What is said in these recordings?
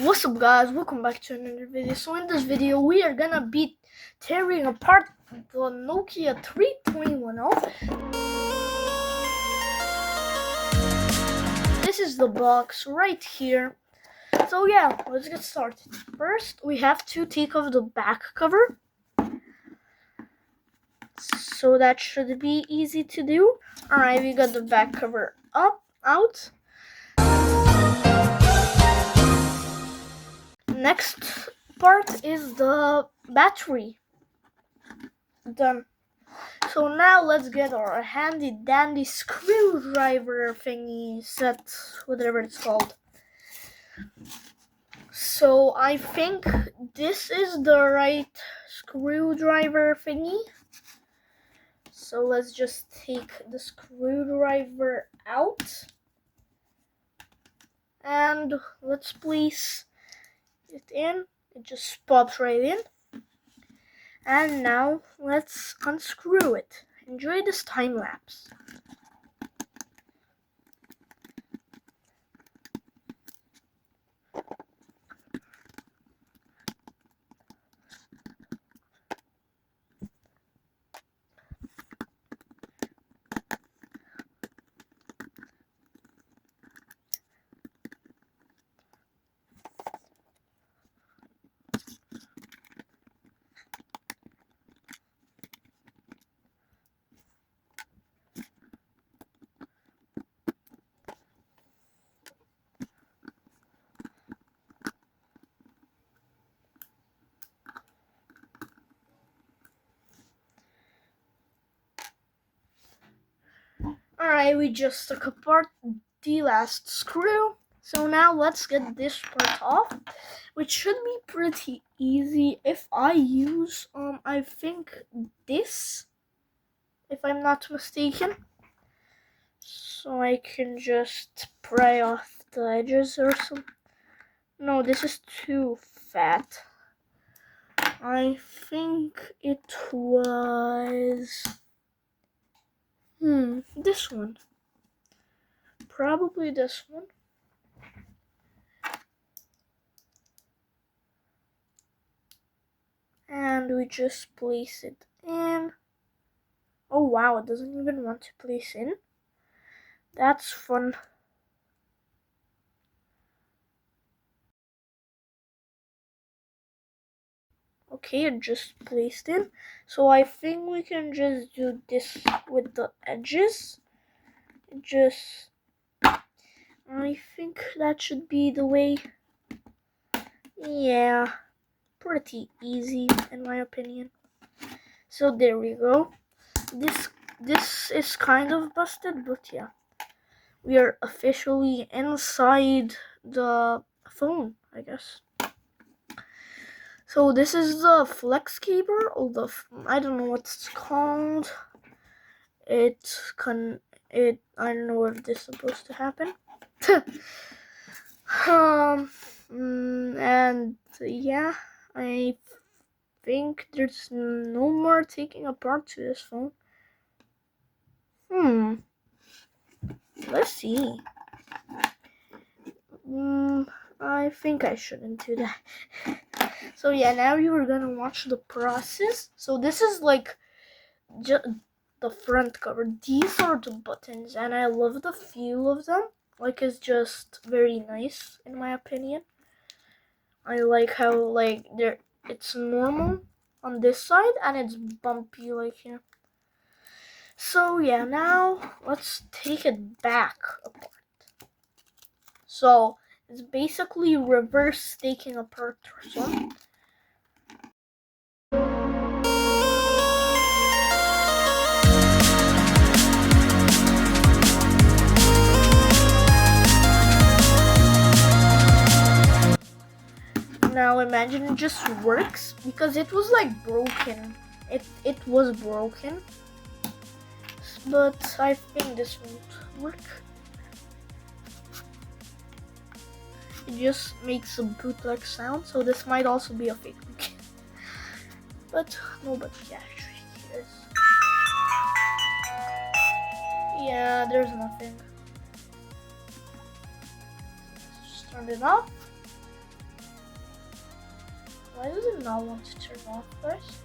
What's up guys, welcome back to another video. So in this video we are gonna be tearing apart the Nokia 3210. This is the box right here. So yeah, let's get started. First we have to take off the back cover. So that should be easy to do. Alright, we got the back cover out. Next part is the battery. Done. So now let's get our handy dandy screwdriver thingy set, whatever it's called. So I think this is the right screwdriver thingy. So let's just take the screwdriver out and let's place it in. It just pops right in. And now let's unscrew it. Enjoy this time lapse. Alright, we just took apart the last screw. So now let's get this part off, which should be pretty easy if I use, I think this, if I'm not mistaken. So I can just pry off the edges or something. No, this is too fat. I think it was this one. Probably this one. And we just place it in. Oh wow, it doesn't even want to place in. That's fun. Okay, it just placed in. So I think we can just do this with the edges. I think that should be the way. Yeah, pretty easy in my opinion. So there we go. This is kind of busted, but yeah. We are officially inside the phone, I guess. So this is the flex cable, or I don't know what it's called. I don't know if this is supposed to happen. And yeah, I think there's no more taking apart to this phone. Let's see. I think I shouldn't do that. So yeah, now you are gonna watch the process. So this is like just the front cover. These are the buttons, and I love the feel of them. Like, it's just very nice in my opinion. I like how like it's normal on this side and it's bumpy like here. So yeah, now let's take it back apart. So it's basically reverse taking apart or something. Now imagine it just works, because it was like broken. It was broken. But I think this won't work. It just makes a bootleg sound, so this might also be a fake boot. But nobody actually cares. Yeah, there's nothing. Just turn it off. Why does it not want to turn off, guys?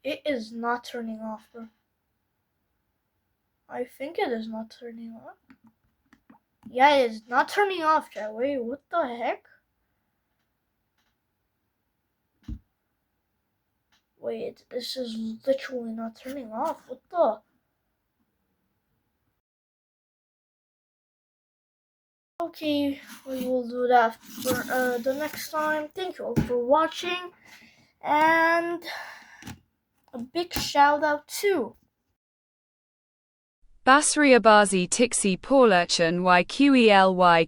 It is not turning off, bro. I think it is not turning off. Yeah, it is not turning off, chat. Wait, what the heck? Wait, this is literally not turning off. What the? Okay, we will do that for the next time. Thank you all for watching. And a big shout out to Basri Abazi Tixi Paulurchan YQELYQMBAO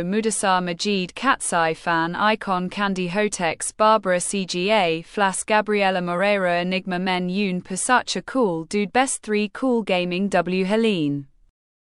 Mudasar Majid Katsai Fan Icon Candy Hotex Barbara CGA Flas Gabriela Moreira Enigma Men Yoon Pasacha Cool Dude Best 3 Cool Gaming W Helene